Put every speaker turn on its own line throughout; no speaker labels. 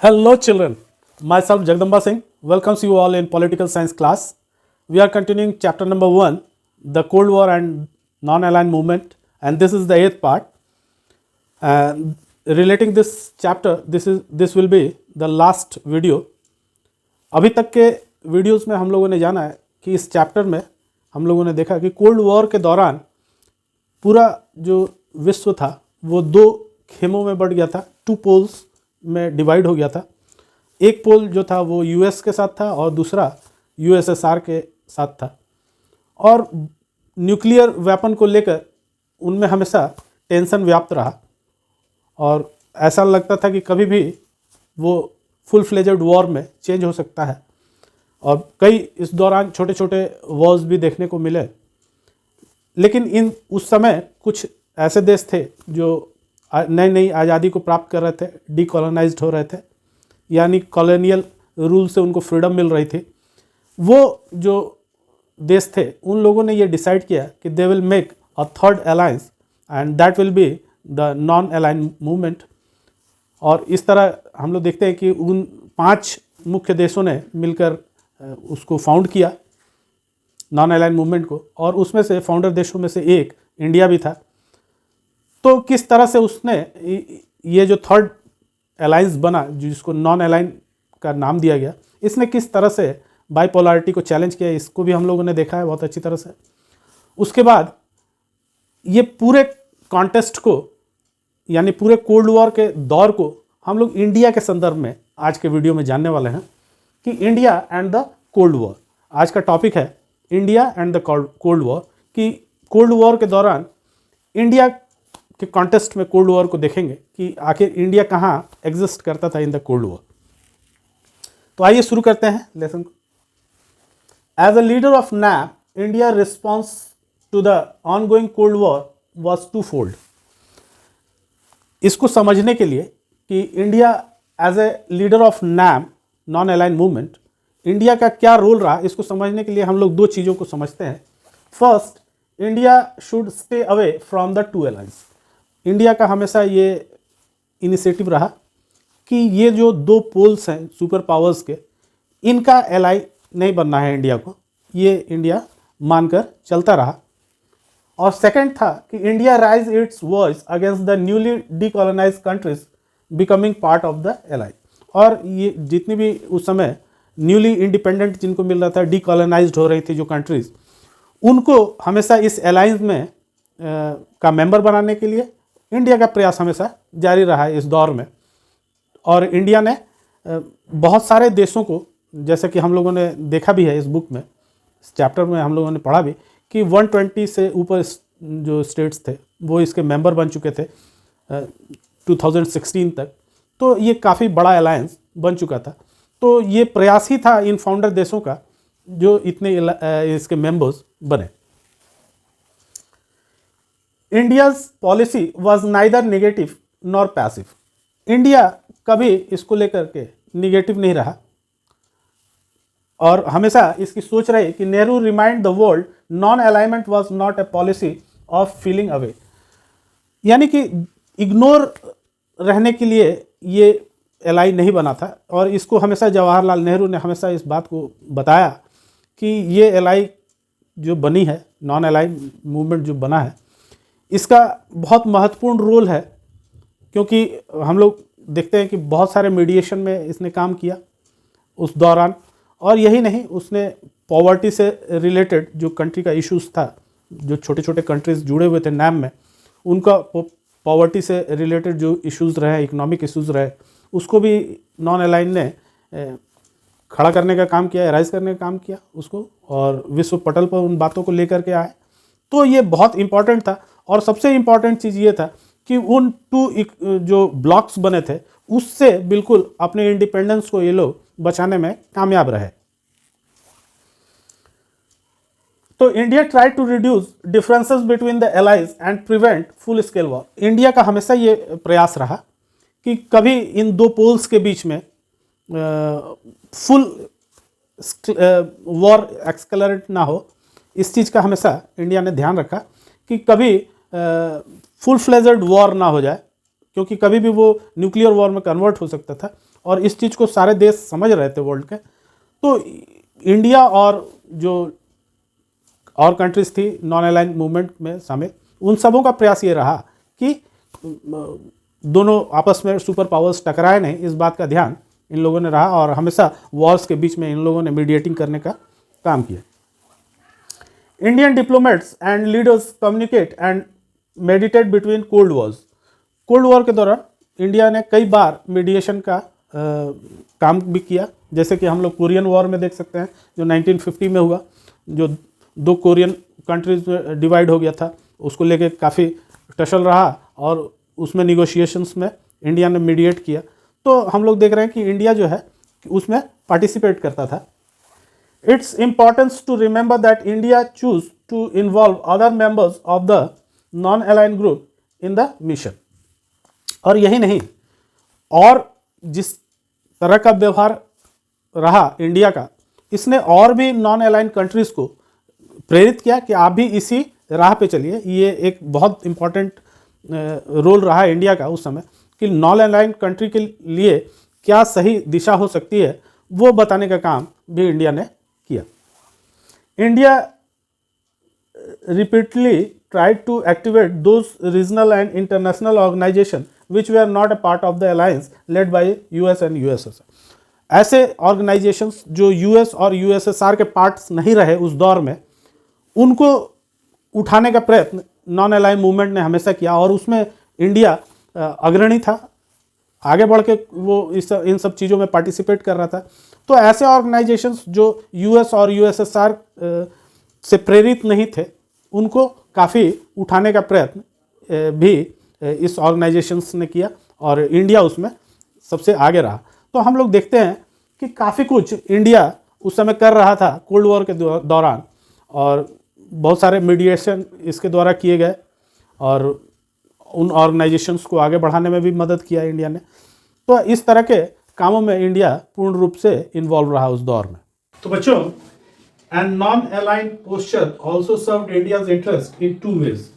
Hello children, myself Jagdamba Singh welcomes you all in political science class. We are continuing chapter number 1, the Cold War and non-aligned movement, and this is the 8th part. And relating this chapter, this will be the last video. अभी तक के videos में हम लोगों ने जाना है कि इस चैप्टर में हम लोगों ने देखा कि कोल्ड वॉर के दौरान पूरा जो विश्व था वो दो खेमों में बढ़ गया था, टू पोल्स में डिवाइड हो गया था। एक पोल जो था वो यूएस के साथ था और दूसरा यूएसएसआर के साथ था, और न्यूक्लियर वेपन को लेकर उनमें हमेशा टेंशन व्याप्त रहा और ऐसा लगता था कि कभी भी वो फुल फ्लेजेड वॉर में चेंज हो सकता है। और कई इस दौरान छोटे छोटे वॉर्स भी देखने को मिले, लेकिन उस समय कुछ ऐसे देश थे जो नई नई आज़ादी को प्राप्त कर रहे थे, डीकोलोनाइज्ड हो रहे थे, यानी कॉलोनियल रूल से उनको फ्रीडम मिल रही थी। वो जो देश थे उन लोगों ने ये डिसाइड किया कि they will make a third alliance and that will be the non align movement. और इस तरह हम लोग देखते हैं कि उन 5 मुख्य देशों ने मिलकर उसको फाउंड किया, नॉन अलाइन मूवमेंट को, और उसमें से फाउंडर देशों में से एक इंडिया भी था। तो किस तरह से उसने ये जो थर्ड अलायंस बना, जिसको नॉन अलाइन का नाम दिया गया, इसने किस तरह से बाइपोलैरिटी को चैलेंज किया, इसको भी हम लोगों ने देखा है बहुत अच्छी तरह से। उसके बाद ये पूरे कॉन्टेस्ट को, यानी पूरे कोल्ड वॉर के दौर को हम लोग इंडिया के संदर्भ में आज के वीडियो में जानने वाले हैं कि India and the cold war. आज का टॉपिक है India and the cold war, कि कोल्ड वॉर के दौरान इंडिया के कॉन्टेस्ट में कोल्ड वॉर को देखेंगे कि आखिर इंडिया कहाँ एग्जिस्ट करता था इन द कोल्ड वॉर। तो आइए शुरू करते हैं लेसन को। As a leader of NAM, India response to the ongoing cold war was twofold. इसको समझने के लिए कि India as a leader of NAM, non align movement, India का क्या रोल रहा, इसको समझने के लिए हम लोग 2 चीज़ों को समझते हैं। First, India should stay away from the two alliance. India का हमेशा ये इनिशिएटिव रहा कि ये जो 2 पोल्स हैं सुपर पावर्स के, इनका एलाई नहीं बनना है इंडिया को, ये इंडिया मानकर चलता रहा। और सेकंड था कि India rise it's voice against the newly decolonise countries becoming part of the ally. और ये जितनी भी उस समय न्यूली इंडिपेंडेंट जिनको मिल रहा था, डीकोलोनाइज्ड हो रही थी जो कंट्रीज़, उनको हमेशा इस अलायंस में का मेंबर बनाने के लिए इंडिया का प्रयास हमेशा जारी रहा है इस दौर में। और इंडिया ने बहुत सारे देशों को, जैसे कि हम लोगों ने देखा भी है इस बुक में, इस चैप्टर में हम लोगों ने पढ़ा भी कि 120 से ऊपर जो स्टेट्स थे वो इसके मेंबर बन चुके थे 2016 तक। तो ये काफ़ी बड़ा अलायंस बन चुका था। तो ये प्रयास ही था इन फाउंडर देशों का जो इतने इसके मेंबर्स बने। India's policy was neither negative nor passive. India कभी इसको लेकर के निगेटिव नहीं रहा और हमेशा इसकी सोच रही कि Nehru remind the world non alignment was not a policy of feeling away, यानी कि इग्नोर रहने के लिए ये एलाई नहीं बना था। और इसको हमेशा जवाहरलाल नेहरू ने हमेशा इस बात को बताया कि ये एलाई जो बनी है, नॉन एलाई मूवमेंट जो बना है, इसका बहुत महत्वपूर्ण रोल है, क्योंकि हम लोग देखते हैं कि बहुत सारे मीडिएशन में इसने काम किया उस दौरान। और यही नहीं, उसने पॉवर्टी से रिलेटेड जो कंट्री का इश्यूज था, जो छोटे छोटे कंट्रीज जुड़े हुए थे नैम में, उनका पॉवर्टी से रिलेटेड जो इश्यूज रहे, इकोनॉमिक इश्यूज रहे, उसको भी नॉन अलाइन ने खड़ा करने का काम किया, राइज करने का काम किया उसको, और विश्व पटल पर उन बातों को लेकर के आए। तो ये बहुत इंपॉर्टेंट था। और सबसे इम्पॉर्टेंट चीज़ ये था कि उन 2 जो ब्लॉक्स बने थे उससे बिल्कुल अपने इंडिपेंडेंस को ये लोग बचाने में कामयाब रहे। तो India try to reduce differences between the allies and prevent full scale war. India का हमेशा ये प्रयास रहा कि कभी इन 2 पोल्स के बीच में फुल वॉर एक्सकलरेट ना हो। इस चीज़ का हमेशा इंडिया ने ध्यान रखा कि कभी फुल फ्लेजेड वॉर ना हो जाए, क्योंकि कभी भी वो न्यूक्लियर वॉर में कन्वर्ट हो सकता था और इस चीज़ को सारे देश समझ रहे थे वर्ल्ड के। तो इंडिया और जो और कंट्रीज थी नॉन अलाइंड मूवमेंट में शामिल, उन सबों का प्रयास ये रहा कि दोनों आपस में सुपर पावर्स टकराए नहीं, इस बात का ध्यान इन लोगों ने रहा और हमेशा वॉर्स के बीच में इन लोगों ने मीडिएटिंग करने का काम किया। Indian diplomats and leaders communicate and meditate between cold Wars. Cold war के दौरान इंडिया ने कई बार मीडिएशन का काम भी किया, जैसे कि हम लोग कोरियन वॉर में देख सकते हैं जो 1950 में हुआ, जो दो कोरियन कंट्रीज में डिवाइड हो गया था, उसको लेके काफ़ी टसल रहा और उसमें निगोशिएशंस में इंडिया ने मीडिएट किया। तो हम लोग देख रहे हैं कि इंडिया जो है उसमें पार्टिसिपेट करता था। It's importance to remember that India choose to involve other members of the non align group in the mission. और यही नहीं, और जिस तरह का व्यवहार रहा इंडिया का, इसने और भी नॉन अलाइन कंट्रीज को प्रेरित किया कि आप भी इसी राह पे चलिए। ये एक बहुत इम्पॉर्टेंट रोल रहा इंडिया का उस समय कि नॉन अलाइन कंट्री के लिए क्या सही दिशा हो सकती है, वो बताने का काम भी इंडिया ने किया। India repeatedly tried to activate those regional and international organizations which were not a part of the alliance led by US and USSR। ऐसे ऑर्गेनाइजेशंस जो यूएस और यूएसएसआर के पार्ट्स नहीं रहे उस दौर में, उनको उठाने का प्रयत्न नॉन अलाइन मूवमेंट ने हमेशा किया और उसमें इंडिया अग्रणी था, आगे बढ़ के वो इन सब चीज़ों में पार्टिसिपेट कर रहा था। तो ऐसे ऑर्गेनाइजेशंस जो यूएस और यूएसएसआर से प्रेरित नहीं थे, उनको काफ़ी उठाने का प्रयत्न भी इस ऑर्गेनाइजेशंस ने किया और इंडिया उसमें सबसे आगे रहा। तो हम लोग देखते हैं कि काफ़ी कुछ इंडिया उस समय कर रहा था कोल्ड वॉर के दौरान, और बहुत सारे मीडिएशन इसके द्वारा किए गए और उन ऑर्गेनाइजेशंस को आगे बढ़ाने में भी मदद किया इंडिया ने। तो इस तरह के कामों में इंडिया पूर्ण रूप से इन्वॉल्व रहा उस दौर में। तो बच्चों, and non align posture also served India's interest in two ways.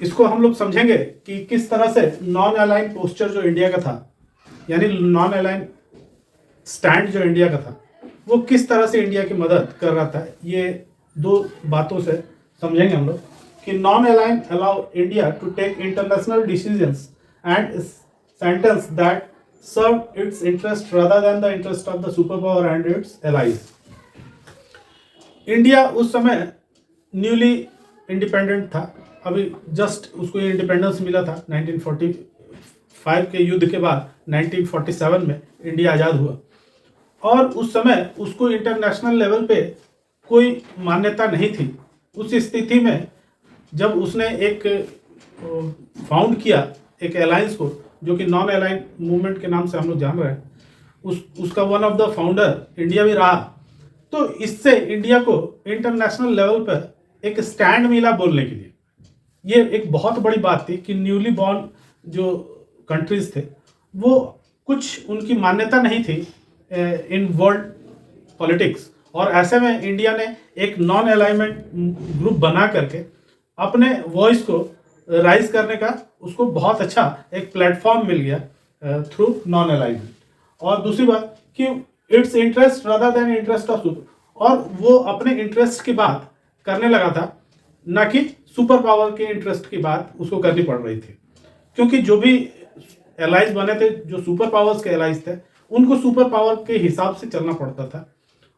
इसको हम लोग समझेंगे कि किस तरह से नॉन अलाइन पोस्चर जो इंडिया का था, यानी नॉन अलाइन स्टैंड जो इंडिया का था, वो किस तरह से इंडिया की मदद कर रहा था। ये दो बातों से समझेंगे हम लोग कि non align allow India to take international decisions and sentences that serve its interest rather than the interest of the super power and its allies. India उस समय न्यूली इंडिपेंडेंट था, अभी जस्ट उसको ये इंडिपेंडेंस मिला था 1945 के युद्ध के बाद 1947 में इंडिया आज़ाद हुआ, और उस समय उसको इंटरनेशनल लेवल पे कोई मान्यता नहीं थी। उस स्थिति में जब उसने एक फाउंड किया एक अलायंस को, जो कि नॉन अलाइन मूवमेंट के नाम से हम लोग जान रहे हैं, उसका one of the founder India भी रहा। तो इससे इंडिया को इंटरनेशनल लेवल पर एक स्टैंड मिला बोलने के लिए। ये एक बहुत बड़ी बात थी कि न्यूली बॉर्न जो कंट्रीज थे, वो कुछ उनकी मान्यता नहीं थी इन वर्ल्ड पॉलिटिक्स, और ऐसे में इंडिया ने एक नॉन अलाइनमेंट ग्रुप बना करके अपने वॉइस को राइज करने का उसको बहुत अच्छा एक प्लेटफॉर्म मिल गया थ्रू नॉन अलाइनमेंट। और दूसरी बात कि it's interest rather then interest of super, और वो अपने इंटरेस्ट की बात करने लगा था, ना कि सुपर पावर के इंटरेस्ट की बात उसको करनी पड़ रही थी। क्योंकि जो भी एलाइज बने थे, जो सुपर पावर्स के एलाइज थे, उनको सुपर पावर के हिसाब से चलना पड़ता था,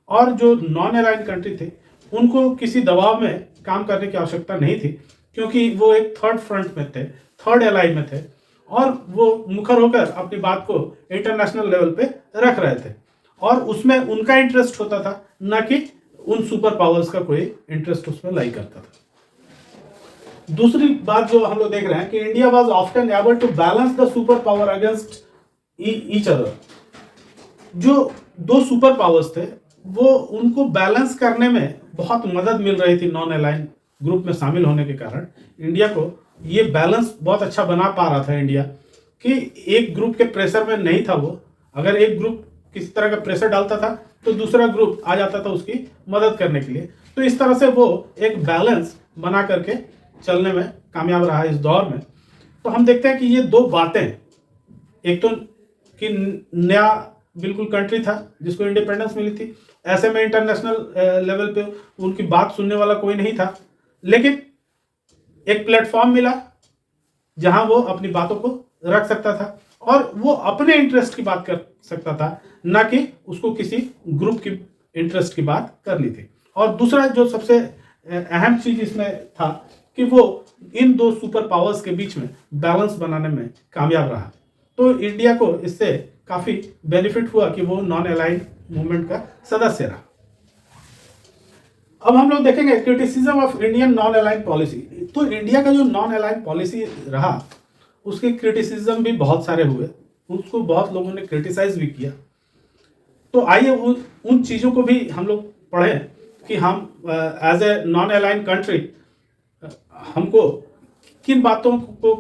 और जो नॉन अलाइन कंट्री थे उनको किसी दबाव में काम करने की आवश्यकता नहीं थी, क्योंकि वो एक थर्ड फ्रंट में थे, थर्ड अलाइन में थे, और वो मुखर होकर अपनी बात को इंटरनेशनल लेवल पे रख रहे थे, और उसमें उनका इंटरेस्ट होता था, ना कि उन सुपर पावर्स का कोई इंटरेस्ट उसमें लाई करता था। दूसरी बात जो हम लोग देख रहे हैं कि India was often able to balance the super power against each other. जो दो सुपर पावर्स थे, वो उनको बैलेंस करने में बहुत मदद मिल रही थी नॉन अलाइन ग्रुप में शामिल होने के कारण। इंडिया को ये बैलेंस बहुत अच्छा बना पा रहा था इंडिया, कि एक ग्रुप के प्रेशर में नहीं था वो। अगर एक ग्रुप किसी तरह का प्रेशर डालता था तो दूसरा ग्रुप आ जाता था उसकी मदद करने के लिए। तो इस तरह से वो एक बैलेंस बना करके चलने में कामयाब रहा इस दौर में। तो हम देखते हैं कि ये दो बातें, एक तो कि नया बिल्कुल कंट्री था जिसको इंडिपेंडेंस मिली थी, ऐसे में इंटरनेशनल लेवल पे उनकी बात सुनने वाला कोई नहीं था, लेकिन एक प्लेटफॉर्म मिला जहां वो अपनी बातों को रख सकता था और वो अपने इंटरेस्ट की बात कर सकता था, ना कि उसको किसी ग्रुप की इंटरेस्ट की बात करनी थी। और दूसरा जो सबसे अहम चीज इसमें था कि वो इन दो सुपर पावर्स के बीच में बैलेंस बनाने में कामयाब रहा। तो इंडिया को इससे काफी बेनिफिट हुआ कि वो नॉन अलाइंड मूवमेंट का सदस्य रहा। अब हम लोग देखेंगे criticism of Indian non aligned policy. तो इंडिया का जो नॉन अलाइंड पॉलिसी रहा उसके क्रिटिसिज्म भी बहुत सारे हुए, उसको बहुत लोगों ने क्रिटिसाइज भी किया। तो आइए उन चीज़ों को भी हम लोग पढ़ें कि हम as a non aligned country हमको किन बातों को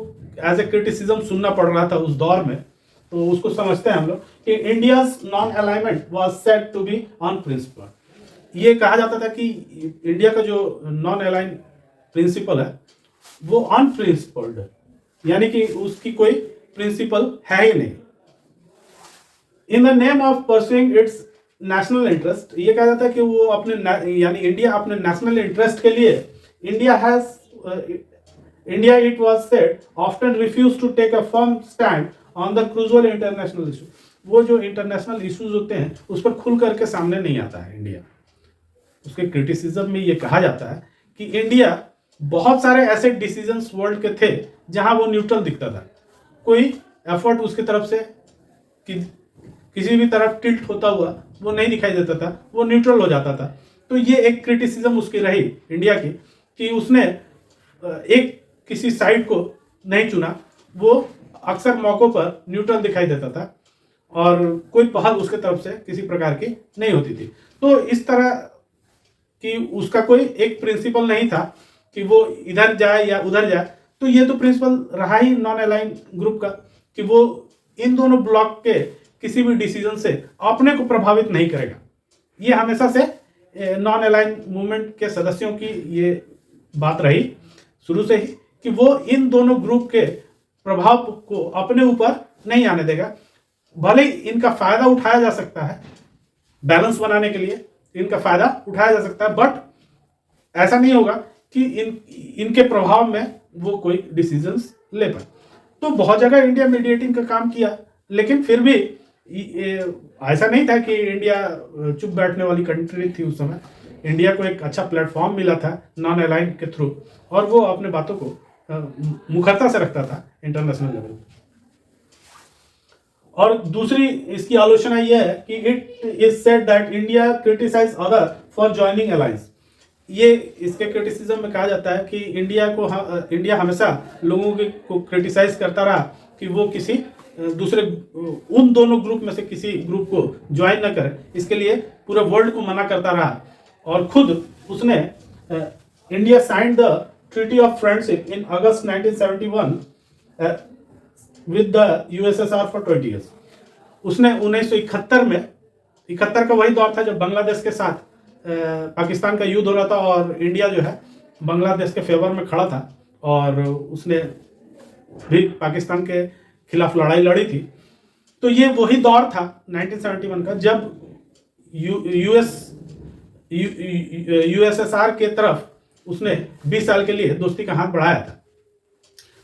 एज ए क्रिटिसिज्म सुनना पड़ रहा था उस दौर में। तो उसको समझते हैं हम लोग कि India's non alignment was said to be unprincipled. ये कहा जाता था कि इंडिया का जो नॉन अलाइन प्रिंसिपल है वो अनप्रिंसिपल्ड है, यानी कि उसकी कोई प्रिंसिपल है ही नहीं। In the name of pursuing it's national interest, ये कहा जाता है कि वो अपने यानी इंडिया अपने नेशनल इंटरेस्ट के लिए India, it was said, often refused to take a firm stand on the crucial international issue। वो जो इंटरनेशनल इश्यूज होते हैं उस पर खुल करके सामने नहीं आता है इंडिया। उसके क्रिटिसिज्म में ये कहा जाता है कि इंडिया बहुत सारे ऐसे डिसीजंस वर्ल्ड के थे जहां वो न्यूट्रल दिखता था, कोई एफर्ट उसकी तरफ से कि किसी भी तरफ टिल्ट होता हुआ वो नहीं दिखाई देता था, वो न्यूट्रल हो जाता था। तो ये एक क्रिटिसिज्म उसकी रही इंडिया की कि उसने एक किसी साइड को नहीं चुना, वो अक्सर मौकों पर न्यूट्रल दिखाई देता था और कोई पहल उसके तरफ से किसी प्रकार की नहीं होती थी। तो इस तरह कि उसका कोई एक प्रिंसिपल नहीं था कि वो इधर जाए या उधर जाए। तो ये तो प्रिंसिपल रहा ही नॉन अलाइन ग्रुप का कि वो इन दोनों ब्लॉक के किसी भी डिसीजन से अपने को प्रभावित नहीं करेगा। ये हमेशा से नॉन अलाइन मूवमेंट के सदस्यों की ये बात रही शुरू से ही कि वो इन दोनों ग्रुप के प्रभाव को अपने ऊपर नहीं आने देगा। भले इनका फायदा उठाया जा सकता है, बैलेंस बनाने के लिए इनका फायदा उठाया जा सकता है, बट ऐसा नहीं होगा कि इनके प्रभाव में वो कोई डिसीजंस ले पाए। तो बहुत जगह इंडिया मीडिएटिंग का काम किया, लेकिन फिर भी ऐसा नहीं था कि इंडिया चुप बैठने वाली कंट्री थी। उस समय इंडिया को एक अच्छा प्लेटफॉर्म मिला था नॉन अलाइन के थ्रू और वो अपने बातों को मुखरता से रखता था इंटरनेशनल लेवल। और दूसरी इसकी आलोचना यह है कि it is said that India criticise other for joining alliance. ये इसके क्रिटिसिज्म में कहा जाता है कि इंडिया हमेशा लोगों को क्रिटिसाइज करता रहा कि वो किसी दूसरे उन दोनों ग्रुप में से किसी ग्रुप को ज्वाइन न करे, इसके लिए पूरे वर्ल्ड को मना करता रहा। और खुद उसने India signed the treaty of friendship in August 1971 with the USSR for 20 years. उसने 1971 में, 71 का वही दौर था जब बांग्लादेश के साथ पाकिस्तान का युद्ध हो रहा था और इंडिया जो है बांग्लादेश के फेवर में खड़ा था और उसने भी पाकिस्तान के खिलाफ लड़ाई लड़ी थी। तो ये वही दौर था 1971 का जब यूएसएसआर के तरफ उसने 20 साल के लिए दोस्ती का हाथ बढ़ाया था।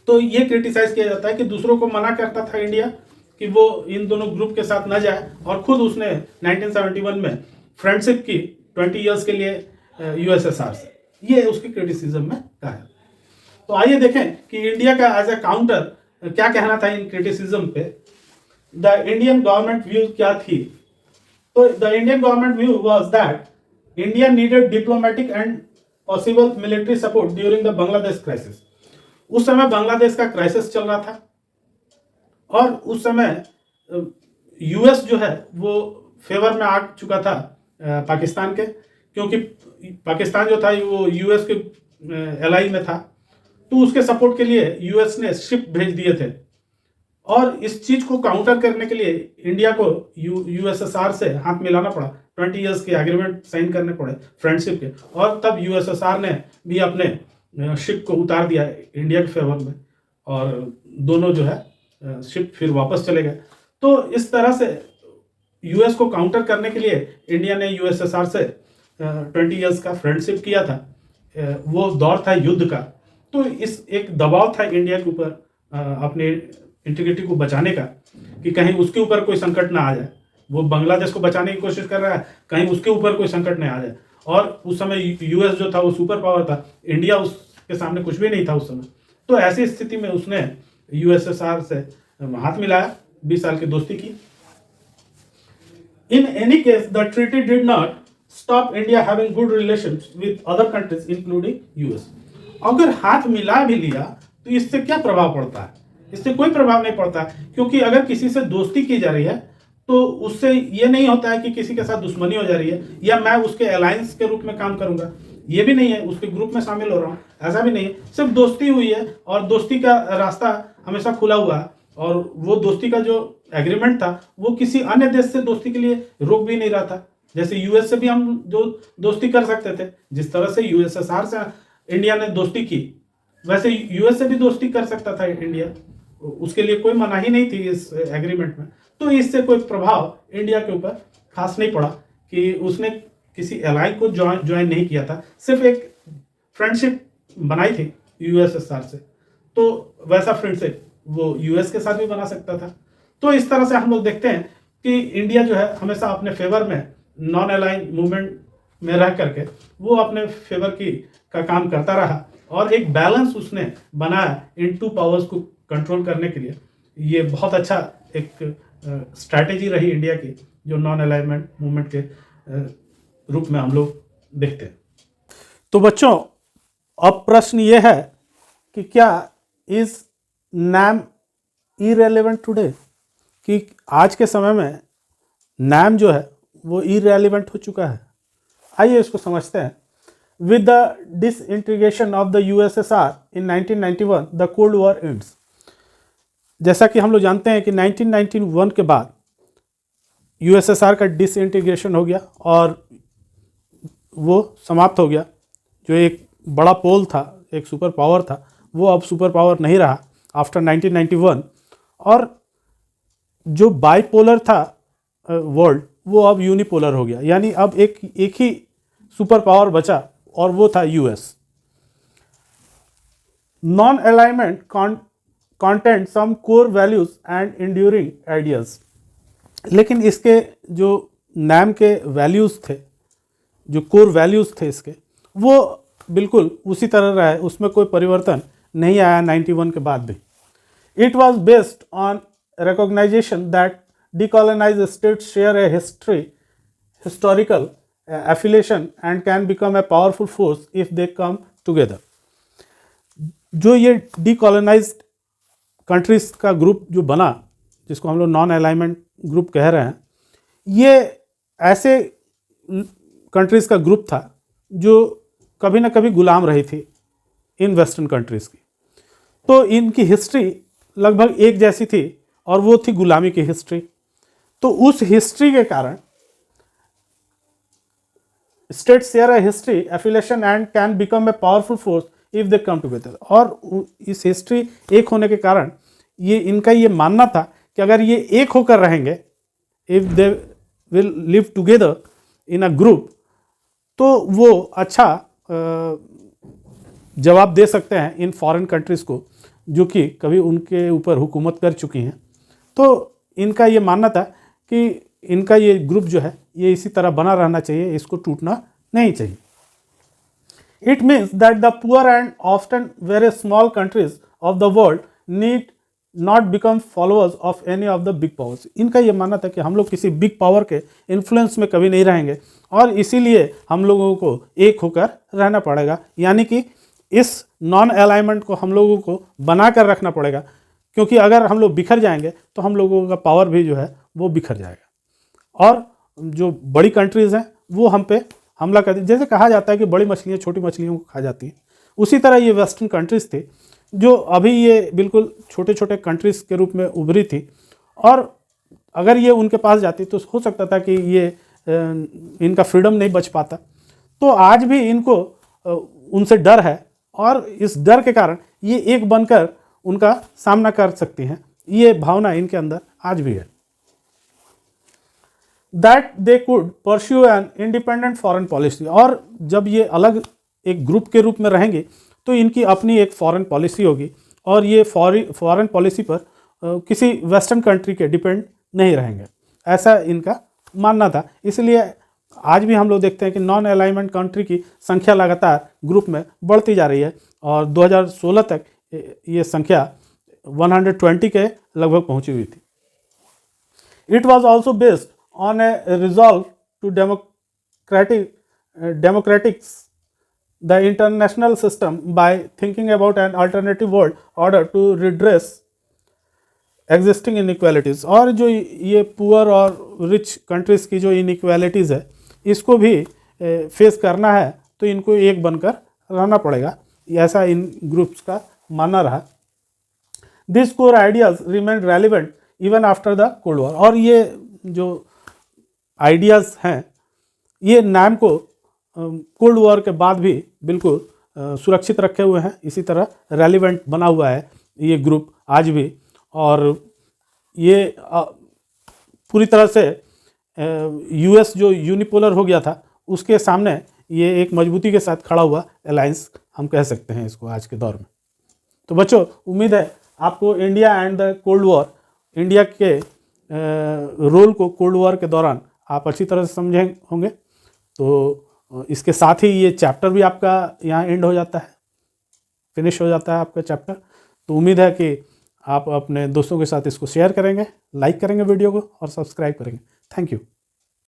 तो ये क्रिटिसाइज किया जाता है कि दूसरों को मना करता था इंडिया कि वो इन दोनों ग्रुप के साथ न जाए, और खुद उसने 1971 में फ्रेंडशिप की 20 ईयर्स के लिए यूएसएसआर से। ये उसकी क्रिटिसिज्म में कहा है। तो आइए देखें कि इंडिया का एज ए काउंटर क्या कहना था इन क्रिटिसिज्म पे। द इंडियन गवर्नमेंट व्यू क्या थी? तो the Indian government view was that India needed diplomatic and possible military support during the Bangladesh crisis. उस समय बांग्लादेश का क्राइसिस चल रहा था और उस समय यूएस जो है वो फेवर में आ चुका था पाकिस्तान के, क्योंकि पाकिस्तान जो था वो यूएस के एलाई में था। तो उसके सपोर्ट के लिए यूएस ने शिप भेज दिए थे और इस चीज को काउंटर करने के लिए इंडिया को यूएसएसआर से हाथ मिलाना पड़ा, 20 इयर्स के एग्रीमेंट साइन करने पड़े फ्रेंडशिप के, और तब यूएसएसआर ने भी अपने शिप को उतार दिया इंडिया के फेवर में और दोनों जो है शिप फिर वापस चले गए। तो इस तरह से यूएस को काउंटर करने के लिए इंडिया ने यूएसएसआर से 20 इयर्स का फ्रेंडशिप किया था। वो दौर था युद्ध का, तो इस एक दबाव था इंडिया के ऊपर अपने इंटीग्रिटी को बचाने का कि कहीं उसके ऊपर कोई संकट ना आ जाए। वो बांग्लादेश को बचाने की कोशिश कर रहा है, कहीं उसके ऊपर कोई संकट नहीं आ जाए। और उस समय यूएस जो था वो सुपर पावर था, इंडिया उसके सामने कुछ भी नहीं था उस समय। तो ऐसी स्थिति में उसने यूएसएसआर से हाथ मिलाया, 20 साल की दोस्ती की। In any case, the treaty did not stop India having good relations with other countries, including US. अगर हाथ मिला भी लिया तो इससे क्या प्रभाव पड़ता है? इससे कोई प्रभाव नहीं पड़ता, क्योंकि अगर किसी से दोस्ती की जा रही है तो उससे ये नहीं होता है कि किसी के साथ दुश्मनी हो जा रही है या मैं उसके अलायंस के रूप में काम करूंगा, ये भी नहीं है, उसके ग्रुप में शामिल हो रहा हूँ, ऐसा भी नहीं है। सिर्फ दोस्ती हुई है और दोस्ती का रास्ता हमेशा खुला हुआ है। और वो दोस्ती का जो एग्रीमेंट था वो किसी अन्य देश से दोस्ती के लिए रोक भी नहीं रहा था। जैसे यूएस से भी हम जो दोस्ती कर सकते थे, जिस तरह से यूएसएसआर से इंडिया ने दोस्ती की, वैसे यूएस से भी दोस्ती कर सकता था इंडिया, उसके लिए कोई मनाही नहीं थी इस एग्रीमेंट में। तो इससे कोई प्रभाव इंडिया के ऊपर खास नहीं पड़ा कि उसने किसी एलायंस को ज्वाइन नहीं किया था, सिर्फ एक फ्रेंडशिप बनाई थी यूएसएसआर से। तो वैसा फ्रेंडशिप वो यूएस के साथ भी बना सकता था। तो इस तरह से हम लोग देखते हैं कि इंडिया जो है हमेशा अपने फेवर में नॉन अलाइन मूवमेंट में रह करके वो अपने फेवर का काम करता रहा और एक बैलेंस उसने बनाया इन टू पावर्स को कंट्रोल करने के लिए। ये बहुत अच्छा एक स्ट्रैटेजी रही इंडिया की, जो नॉन अलाइनमेंट मूवमेंट के रूप में हम लोग देखते हैं। तो बच्चों, अब प्रश्न ये है कि क्या इज नैम इरेलीवेंट टुडे, कि आज के समय में नैम जो है वो इरेलीवेंट हो चुका है। आइए इसको समझते हैं। With the disintegration of the USSR in 1991 the cold war ends. जैसा कि हम लोग जानते हैं कि 1991 के बाद यूएसएसआर का डिसइंटीग्रेशन हो गया और वो समाप्त हो गया। जो एक बड़ा पोल था, एक सुपर पावर था, वो अब सुपर पावर नहीं रहा आफ्टर 1991। और जो बाइपोलर था वर्ल्ड, वो अब यूनिपोलर हो गया, यानी अब एक ही सुपर पावर बचा और वो था US. Non alignment content some core values and enduring ideas. लेकिन इसके जो नैम के वैल्यूज थे, जो कोर वैल्यूज थे इसके, वो बिल्कुल उसी तरह रहे, उसमें कोई परिवर्तन नहीं आया 91 के बाद भी। It was based on recognition that decolonized states share a historical affiliation and can become a powerful force if they come together. जो ये decolonized countries का ग्रुप जो बना, जिसको हम लोग नॉन अलाइनमेंट ग्रुप कह रहे हैं, ये ऐसे कंट्रीज़ का ग्रुप था जो कभी ना कभी गुलाम रही थी इन वेस्टर्न कंट्रीज़ की। तो इनकी हिस्ट्री लगभग एक जैसी थी और वो थी गुलामी की हिस्ट्री। तो उस हिस्ट्री के कारण states share a history affiliation and can become a powerful force if they come together. और इस हिस्ट्री एक होने के कारण ये इनका ये मानना था कि अगर ये एक होकर रहेंगे, if they will live together in a group, तो वो अच्छा जवाब दे सकते हैं इन फॉरेन कंट्रीज़ को जो कि कभी उनके ऊपर हुकूमत कर चुकी हैं। तो इनका ये मानना था कि इनका ये ग्रुप जो है ये इसी तरह बना रहना चाहिए, इसको टूटना नहीं चाहिए। It means that the poor and often very small countries of the world need not become followers of any of the big powers. इनका ये मानना था कि हम लोग किसी बिग पावर के इन्फ्लुएंस में कभी नहीं रहेंगे और इसीलिए हम लोगों को एक होकर रहना पड़ेगा, यानी कि इस नॉन अलाइनमेंट को हम लोगों को बना कर रखना पड़ेगा, क्योंकि अगर हम लोग बिखर जाएंगे तो हम लोगों का पावर भी जो है वो बिखर जाएगा और जो बड़ी कंट्रीज़ हैं वो हम पे हमला कर दी। जैसे कहा जाता है कि बड़ी मछलियाँ छोटी मछलियों को खा जाती हैं, उसी तरह ये वेस्टर्न कंट्रीज़ थी जो अभी ये बिल्कुल छोटे छोटे कंट्रीज़ के रूप में उभरी थी। और अगर ये उनके पास जाती तो हो सकता था कि ये इनका फ्रीडम नहीं बच पाता। तो आज भी इनको उनसे डर है और इस डर के कारण ये एक बनकर उनका सामना कर सकती हैं। ये भावना इनके अंदर आज भी है। That they could pursue an independent foreign policy, और जब ये अलग एक ग्रुप के रूप में रहेंगे तो इनकी अपनी एक फॉरेन पॉलिसी होगी और ये फॉरेन पॉलिसी पर किसी वेस्टर्न कंट्री के डिपेंड नहीं रहेंगे, ऐसा इनका मानना था। इसलिए आज भी हम लोग देखते हैं कि नॉन अलाइनमेंट कंट्री की संख्या लगातार ग्रुप में बढ़ती जा रही है और 2016 तक ये संख्या 120 के लगभग पहुंची हुई थी। It was also based on a resolve to democratics the international system by thinking about an alternative world order to redress existing inequalities। और जो ये पुअर और रिच कंट्रीज़ की जो इनइक्वालिटीज़ है इसको भी फेस करना है तो इनको एक बनकर रहना पड़ेगा, ऐसा इन ग्रुप्स का मानना रहा। This core ideas remain relevant even after the cold war, और ये जो आइडियाज़ हैं ये नाम को कोल्ड वॉर के बाद भी बिल्कुल सुरक्षित रखे हुए हैं, इसी तरह रेलिवेंट बना हुआ है ये ग्रुप आज भी। और ये पूरी तरह से यूएस जो यूनिपोलर हो गया था उसके सामने ये एक मजबूती के साथ खड़ा हुआ अलायंस हम कह सकते हैं इसको आज के दौर में। तो बच्चों, उम्मीद है आपको India and the cold war, India के रोल को कोल्ड वॉर के दौरान आप अच्छी तरह से समझे होंगे। तो इसके साथ ही ये चैप्टर भी आपका यहाँ एंड हो जाता है, फिनिश हो जाता है आपका चैप्टर। तो उम्मीद है कि आप अपने दोस्तों के साथ इसको शेयर करेंगे, लाइक करेंगे वीडियो को और सब्सक्राइब करेंगे। Thank you.